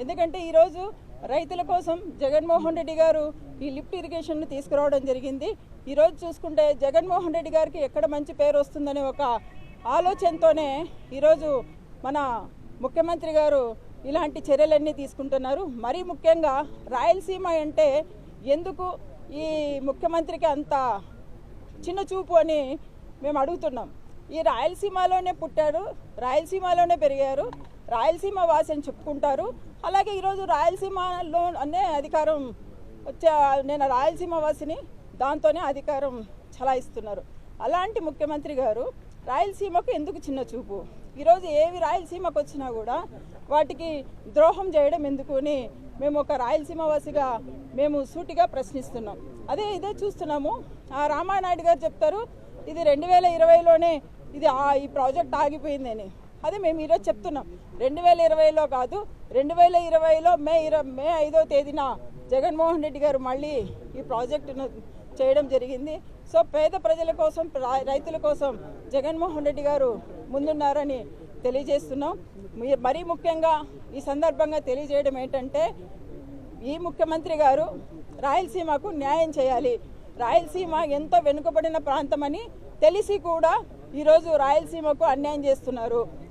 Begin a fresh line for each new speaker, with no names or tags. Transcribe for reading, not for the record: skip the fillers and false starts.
ఎందుకంటే ఈరోజు రైతుల కోసం జగన్మోహన్ రెడ్డి గారు ఈ లిఫ్ట్ ఇరిగేషన్ను తీసుకురావడం జరిగింది. ఈరోజు చూసుకుంటే జగన్మోహన్ రెడ్డి గారికి ఎక్కడ మంచి పేరు వస్తుందనే ఒక ఆలోచనతోనే ఈరోజు మన ముఖ్యమంత్రి గారు ఇలాంటి చర్యలన్నీ తీసుకుంటున్నారు. మరీ ముఖ్యంగా రాయలసీమ అంటే ఎందుకు ఈ ముఖ్యమంత్రికి అంత చిన్న చూపు అని మేము అడుగుతున్నాం. ఈ రాయలసీమలోనే పుట్టారు, రాయలసీమలోనే పెరిగారు, రాయలసీమ వాసి అని చెప్పుకుంటారు. అలాగే ఈరోజు రాయలసీమలోనే అధికారం నేను రాయలసీమ వాసిని, దాంతోనే అధికారం చలాయిస్తున్నారు. అలాంటి ముఖ్యమంత్రి గారు రాయలసీమకు ఎందుకు చిన్న చూపు? ఈరోజు ఏవి రాయలసీమకు వచ్చినా కూడా వాటికి ద్రోహం చేయడం ఎందుకు అని మేము ఒక రాయలసీమ వాసిగా మేము సూటిగా ప్రశ్నిస్తున్నాం. ఇదే చూస్తున్నాము. రామానాయుడు గారు చెప్తారు ఇది 2020లోనే ఈ ప్రాజెక్ట్ ఆగిపోయిందని. అదే మేము ఈరోజు చెప్తున్నాం 2020లో కాదు, 2020లో మే 5వ తేదీన జగన్మోహన్ రెడ్డి గారు మళ్ళీ ఈ ప్రాజెక్టును చేయడం జరిగింది. సో పేద ప్రజల కోసం, రైతుల కోసం జగన్మోహన్ రెడ్డి గారు ముందున్నారని తెలియజేస్తున్నాం. మరీ ముఖ్యంగా ఈ సందర్భంగా తెలియజేయడం ఏంటంటే ఈ ముఖ్యమంత్రి గారు రాయలసీమకు న్యాయం చేయాలి. రాయలసీమ ఎంతో వెనుకబడిన ప్రాంతమని తెలిసి కూడా ఈరోజు రాయలసీమకు అన్యాయం చేస్తున్నారు.